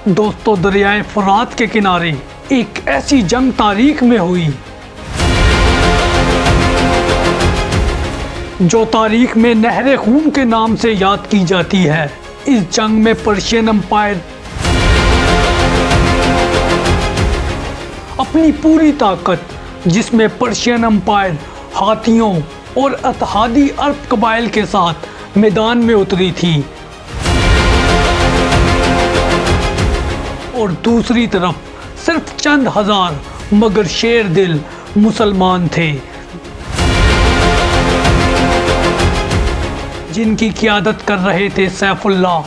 دوستو دریائے فرات کے کنارے ایک ایسی جنگ تاریخ میں ہوئی جو تاریخ میں نہر خون کے نام سے یاد کی جاتی ہے۔ اس جنگ میں پرشین امپائر اپنی پوری طاقت، جس میں پرشین امپائر ہاتھیوں اور اتحادی عرب قبائل کے ساتھ میدان میں اتری تھی، اور دوسری طرف صرف چند ہزار مگر شیر دل مسلمان تھے، جن کی قیادت کر رہے تھے سیف اللہ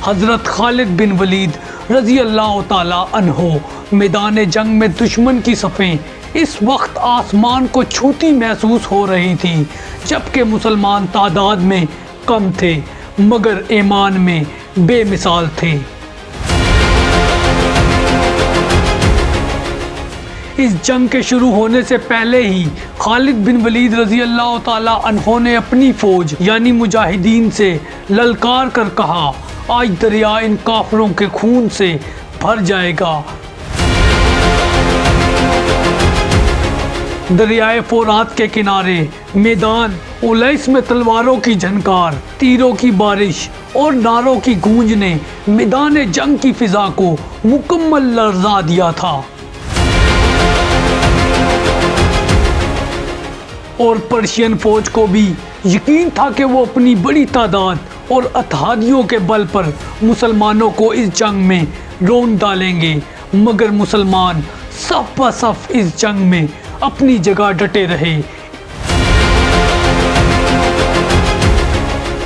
حضرت خالد بن ولید رضی اللہ تعالی عنہ۔ میدان جنگ میں دشمن کی صفیں اس وقت آسمان کو چھوتی محسوس ہو رہی تھی، جبکہ مسلمان تعداد میں کم تھے مگر ایمان میں بے مثال تھے۔ اس جنگ کے شروع ہونے سے پہلے ہی خالد بن ولید رضی اللہ تعالی عنہ نے اپنی فوج یعنی مجاہدین سے للکار کر کہا، آج دریا ان کافروں کے خون سے بھر جائے گا۔ دریائے فرات کے کنارے میدان اولیس میں تلواروں کی جھنکار، تیروں کی بارش اور نعروں کی گونج نے میدان جنگ کی فضا کو مکمل لرزا دیا تھا، اور پرشین فوج کو بھی یقین تھا کہ وہ اپنی بڑی تعداد اور اتحادیوں کے بل پر مسلمانوں کو اس جنگ میں رون ڈالیں گے، مگر مسلمان صف بہ صف اس جنگ میں اپنی جگہ ڈٹے رہے۔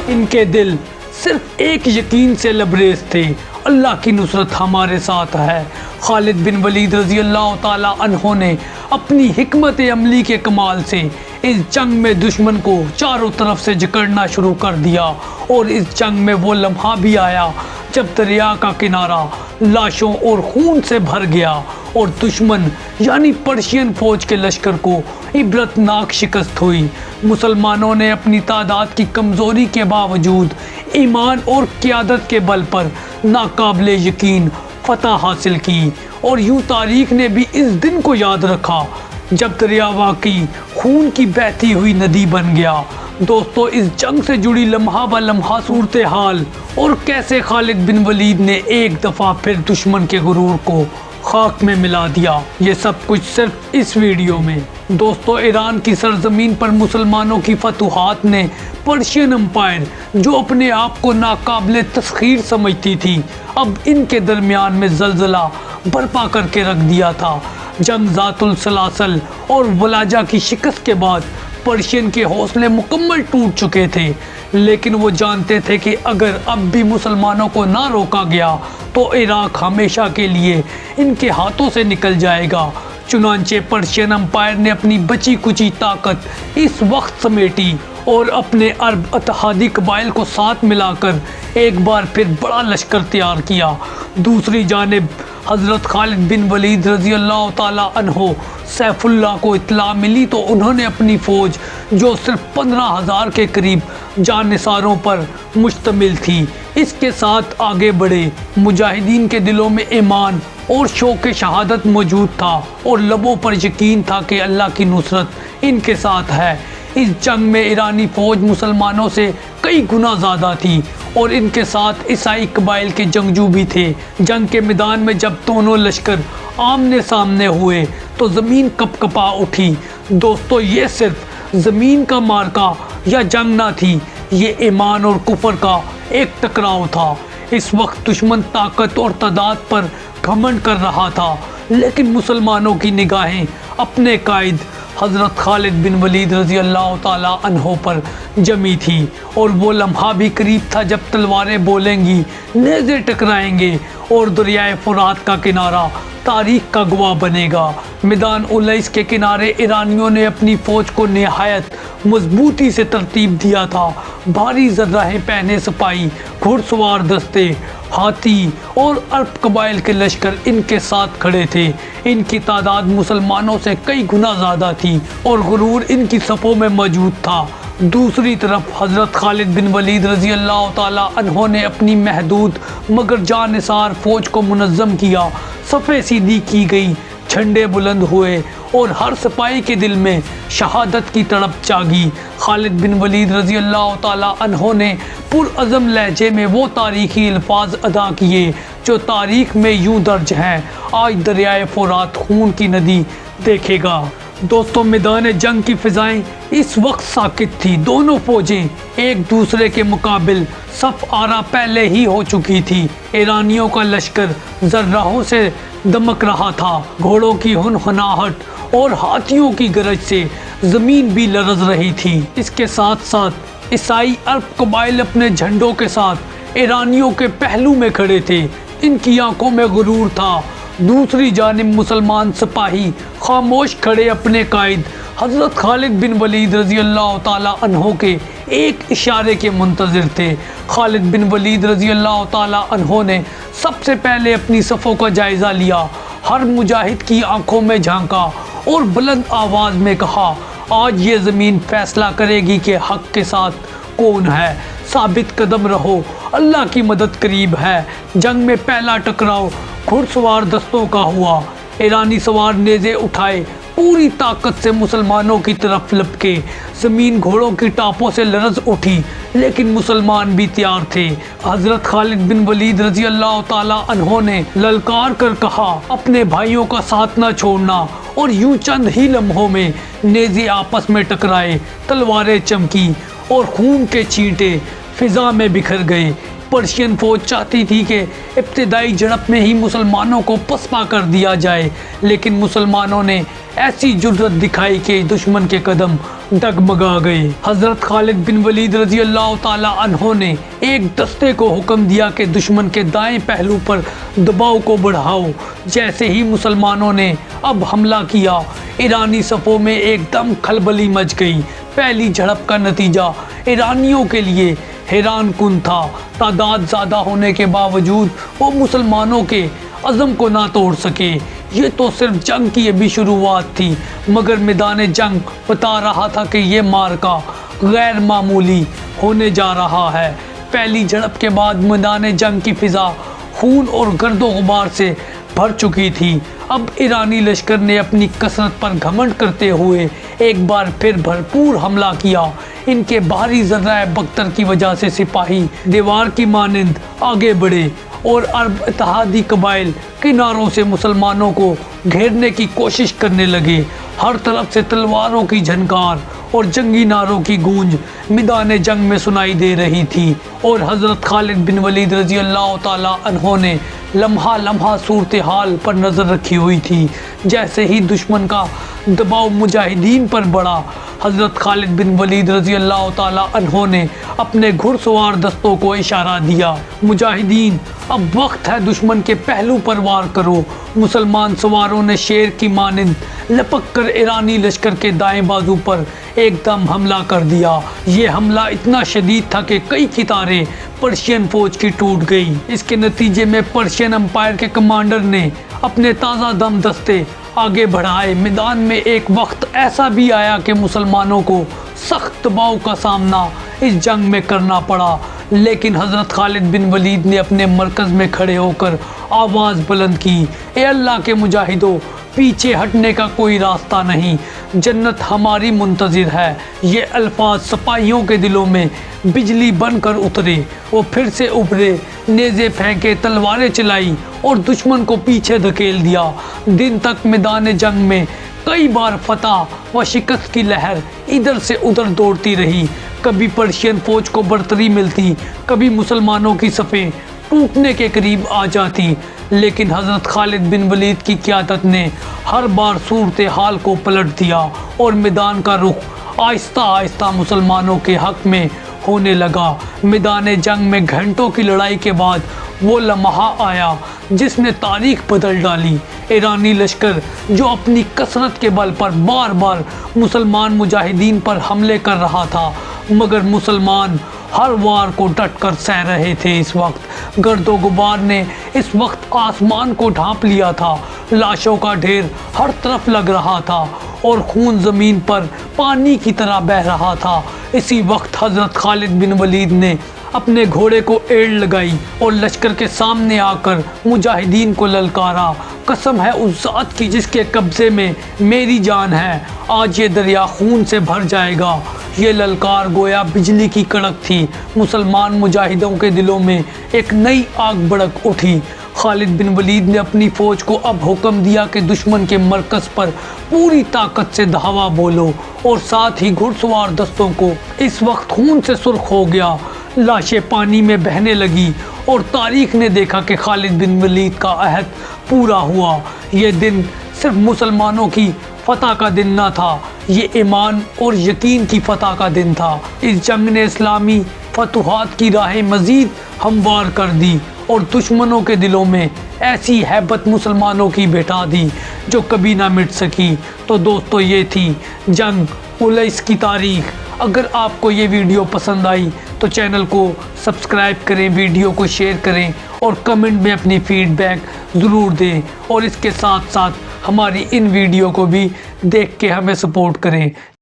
ان کے دل صرف ایک یقین سے لبریز تھے، اللہ کی نصرت ہمارے ساتھ ہے۔ خالد بن ولید رضی اللہ تعالی عنہ نے اپنی حکمت عملی کے کمال سے اس جنگ میں دشمن کو چاروں طرف سے جکڑنا شروع کر دیا، اور اس جنگ میں وہ لمحہ بھی آیا جب دریا کا کنارہ لاشوں اور خون سے بھر گیا، اور دشمن یعنی پرشین فوج کے لشکر کو عبرتناک شکست ہوئی۔ مسلمانوں نے اپنی تعداد کی کمزوری کے باوجود ایمان اور قیادت کے بل پر ناقابل یقین فتح حاصل کی، اور یوں تاریخ نے بھی اس دن کو یاد رکھا جب دریا واقعی خون کی بہتی ہوئی ندی بن گیا۔ دوستو، اس جنگ سے جڑی لمحہ بہ لمحہ صورتحال اور کیسے خالد بن ولید نے ایک دفعہ پھر دشمن کے غرور کو خاک میں ملا دیا، یہ سب کچھ صرف اس ویڈیو میں۔ دوستو، ایران کی سرزمین پر مسلمانوں کی فتوحات نے پرشین امپائر، جو اپنے آپ کو ناقابل تسخیر سمجھتی تھی، اب ان کے درمیان میں زلزلہ برپا کر کے رکھ دیا تھا۔ جنگ ذات السلاسل اور ولاجہ کی شکست کے بعد پرشین کے حوصلے مکمل ٹوٹ چکے تھے، لیکن وہ جانتے تھے کہ اگر اب بھی مسلمانوں کو نہ روکا گیا تو عراق ہمیشہ کے لیے ان کے ہاتھوں سے نکل جائے گا۔ چنانچہ پرشین امپائر نے اپنی بچی کچی طاقت اس وقت سمیٹی اور اپنے عرب اتحادی قبائل کو ساتھ ملا کر ایک بار پھر بڑا لشکر تیار کیا۔ دوسری جانب حضرت خالد بن ولید رضی اللہ تعالی عنہ سیف اللہ کو اطلاع ملی تو انہوں نے اپنی فوج، جو صرف 15,000 کے قریب جانثاروں پر مشتمل تھی، اس کے ساتھ آگے بڑھے۔ مجاہدین کے دلوں میں ایمان اور شوق شہادت موجود تھا، اور لبوں پر یقین تھا کہ اللہ کی نصرت ان کے ساتھ ہے۔ اس جنگ میں ایرانی فوج مسلمانوں سے کئی گنا زیادہ تھی، اور ان کے ساتھ عیسائی قبائل کے جنگجو بھی تھے۔ جنگ کے میدان میں جب دونوں لشکر آمنے سامنے ہوئے تو زمین کپ کپا اٹھی۔ دوستو، یہ صرف زمین کا مارکا یا جنگ نہ تھی، یہ ایمان اور کفر کا ایک ٹکراؤ تھا۔ اس وقت دشمن طاقت اور تعداد پر گھمنڈ کر رہا تھا، لیکن مسلمانوں کی نگاہیں اپنے قائد حضرت خالد بن ولید رضی اللہ تعالی عنہ پر جمی تھی، اور وہ لمحہ بھی قریب تھا جب تلواریں بولیں گی، نیزے ٹکرائیں گے، اور دریائے فرات کا کنارہ تاریخ کا گواہ بنے گا۔ میدان اولیس کے کنارے ایرانیوں نے اپنی فوج کو نہایت مضبوطی سے ترتیب دیا تھا۔ بھاری زرہیں پہنے سپاہی، گھڑ سوار دستے، ہاتھی اور عرب قبائل کے لشکر ان کے ساتھ کھڑے تھے۔ ان کی تعداد مسلمانوں سے کئی گنا زیادہ تھی، اور غرور ان کی صفوں میں موجود تھا۔ دوسری طرف حضرت خالد بن ولید رضی اللہ تعالیٰ عنہ نے اپنی محدود مگر جانثار فوج کو منظم کیا، صفیں سیدھی کی گئی، جھنڈے بلند ہوئے اور ہر سپاہی کے دل میں شہادت کی تڑپ جاگی۔ خالد بن ولید رضی اللہ تعالیٰ عنہ نے پرعزم لہجے میں وہ تاریخی الفاظ ادا کیے جو تاریخ میں یوں درج ہیں: آج دریائے فرات خون کی ندی دیکھے گا۔ دوستوں، میدان جنگ کی فضائیں اس وقت ساکت تھی۔ دونوں فوجیں ایک دوسرے کے مقابل صف آرا پہلے ہی ہو چکی تھی۔ ایرانیوں کا لشکر ذرہوں سے دمک رہا تھا، گھوڑوں کی ہنہناہٹ اور ہاتھیوں کی گرج سے زمین بھی لرز رہی تھی۔ اس کے ساتھ ساتھ عیسائی عرب قبائل اپنے جھنڈوں کے ساتھ ایرانیوں کے پہلو میں کھڑے تھے، ان کی آنکھوں میں غرور تھا۔ دوسری جانب مسلمان سپاہی خاموش کھڑے اپنے قائد حضرت خالد بن ولید رضی اللہ تعالیٰ عنہ کے ایک اشارے کے منتظر تھے۔ خالد بن ولید رضی اللہ تعالیٰ عنہ نے سب سے پہلے اپنی صفوں کا جائزہ لیا، ہر مجاہد کی آنکھوں میں جھانکا اور بلند آواز میں کہا: آج یہ زمین فیصلہ کرے گی کہ حق کے ساتھ کون ہے۔ ثابت قدم رہو، اللہ کی مدد قریب ہے۔ جنگ میں پہلا ٹکراؤ گھڑ سوار دستوں کا ہوا۔ ایرانی سوار نیزے اٹھائے پوری طاقت سے مسلمانوں کی طرف لپکے۔ زمین گھوڑوں کی ٹاپوں سے لرز اٹھی، لیکن مسلمان بھی تیار تھے۔ حضرت خالد بن ولید رضی اللہ تعالیٰ عنہ نے للکار کر کہا: اپنے بھائیوں کا ساتھ نہ چھوڑنا، اور یوں چند ہی لمحوں میں نیزے آپس میں ٹکرائے، تلواریں چمکی اور خون کے چھینٹے فضا میں بکھر گئے۔ پرشین فوج چاہتی تھی کہ ابتدائی جھڑپ میں ہی مسلمانوں کو پسپا کر دیا جائے، لیکن مسلمانوں نے ایسی جرأت دکھائی کہ دشمن کے قدم ڈگمگا گئے۔ حضرت خالد بن ولید رضی اللہ تعالیٰ عنہ نے ایک دستے کو حکم دیا کہ دشمن کے دائیں پہلو پر دباؤ کو بڑھاؤ۔ جیسے ہی مسلمانوں نے اب حملہ کیا، ایرانی صفوں میں ایک دم کھلبلی مچ گئی۔ پہلی جھڑپ کا نتیجہ ایرانیوں کے لیے حیران کن تھا۔ تعداد زیادہ ہونے کے باوجود وہ مسلمانوں کے عزم کو نہ توڑ سکے۔ یہ تو صرف جنگ کی ابھی شروعات تھی، مگر میدان جنگ بتا رہا تھا کہ یہ معرکہ غیر معمولی ہونے جا رہا ہے۔ پہلی جھڑپ کے بعد میدان جنگ کی فضا خون اور گرد و غبار سے بھر چکی تھی۔ اب ایرانی لشکر نے اپنی کثرت پر گھمنڈ کرتے ہوئے ایک بار پھر بھرپور حملہ کیا۔ ان کے بھاری ذرائع بختر کی وجہ سے سپاہی دیوار کی مانند آگے بڑھے اور عرب اتحادی قبائل کناروں سے مسلمانوں کو گھیرنے کی کوشش کرنے لگے۔ ہر طرف سے تلواروں کی جھنکار اور جنگی نعروں کی گونج میدان جنگ میں سنائی دے رہی تھی، اور حضرت خالد بن ولید رضی اللہ تعالیٰ عنہ نے لمحہ لمحہ صورتحال پر نظر رکھی ہوئی تھی۔ جیسے ہی دشمن کا دباؤ مجاہدین پر بڑھا، حضرت خالد بن ولید رضی اللہ تعالیٰ عنہ نے اپنے گھڑ سوار دستوں کو اشارہ دیا: مجاہدین، اب وقت ہے دشمن کے پہلو پر وار کرو۔ مسلمان سواروں نے شیر کی مانند لپک کر ایرانی لشکر کے دائیں بازو پر ایک دم حملہ کر دیا۔ یہ حملہ اتنا شدید تھا کہ کئی قطاریں پرشین فوج کی ٹوٹ گئی۔ اس کے نتیجے میں پرشین امپائر کے کمانڈر نے اپنے تازہ دم دستے آگے بڑھائے۔ میدان میں ایک وقت ایسا بھی آیا کہ مسلمانوں کو سخت دباؤ کا سامنا اس جنگ میں کرنا پڑا، لیکن حضرت خالد بن ولید نے اپنے مرکز میں کھڑے ہو کر آواز بلند کی: اے اللہ کے مجاہدوں، پیچھے ہٹنے کا کوئی راستہ نہیں، جنت ہماری منتظر ہے۔ یہ الفاظ سپاہیوں کے دلوں میں بجلی بن کر اترے۔ وہ پھر سے ابھرے، نیزے پھینکے، تلواریں چلائی اور دشمن کو پیچھے دھکیل دیا۔ دن تک میدان جنگ میں کئی بار فتح و شکست کی لہر ادھر سے ادھر دوڑتی رہی۔ کبھی پرشین فوج کو برتری ملتی، کبھی مسلمانوں کی صفیں ٹوٹنے کے قریب آ جاتی، لیکن حضرت خالد بن ولید کی قیادت نے ہر بار صورتحال کو پلٹ دیا اور میدان کا رخ آہستہ آہستہ مسلمانوں کے حق میں ہونے لگا۔ میدان جنگ میں گھنٹوں کی لڑائی کے بعد وہ لمحہ آیا جس نے تاریخ بدل ڈالی۔ ایرانی لشکر جو اپنی کثرت کے بل پر بار بار مسلمان مجاہدین پر حملے کر رہا تھا، مگر مسلمان ہر وار کو ڈٹ کر سہ رہے تھے۔ اس وقت گرد و غبار نے اس وقت آسمان کو ڈھانپ لیا تھا، لاشوں کا ڈھیر ہر طرف لگ رہا تھا اور خون زمین پر پانی کی طرح بہ رہا تھا۔ اسی وقت حضرت خالد بن ولید نے اپنے گھوڑے کو ایڑ لگائی اور لشکر کے سامنے آ کر مجاہدین کو للکارا، قسم ہے اس ذات کی جس کے قبضے میں میری جان ہے، آج یہ دریا خون سے بھر جائے گا۔ یہ للکار گویا بجلی کی کڑک تھی۔ مسلمان مجاہدوں کے دلوں میں ایک نئی آگ بھڑک اٹھی۔ خالد بن ولید نے اپنی فوج کو اب حکم دیا کہ دشمن کے مرکز پر پوری طاقت سے دھاوا بولو، اور ساتھ ہی گھڑ سوار دستوں کو اس وقت خون سے سرخ ہو گیا۔ لاشیں پانی میں بہنے لگی اور تاریخ نے دیکھا کہ خالد بن ولید کا عہد پورا ہوا۔ یہ دن صرف مسلمانوں کی فتح کا دن نہ تھا، یہ ایمان اور یقین کی فتح کا دن تھا۔ اس جنگ نے اسلامی فتوحات کی راہیں مزید ہموار کر دی اور دشمنوں کے دلوں میں ایسی ہیبت مسلمانوں کی بٹھا دی جو کبھی نہ مٹ سکی۔ تو دوستو، یہ تھی جنگ الیس کی تاریخ۔ اگر آپ کو یہ ویڈیو پسند آئی تو چینل کو سبسکرائب کریں، ویڈیو کو شیئر کریں اور کمنٹ میں اپنی فیڈ بیک ضرور دیں، اور اس کے ساتھ ساتھ ہماری ان ویڈیو کو بھی دیکھ کے ہمیں سپورٹ کریں۔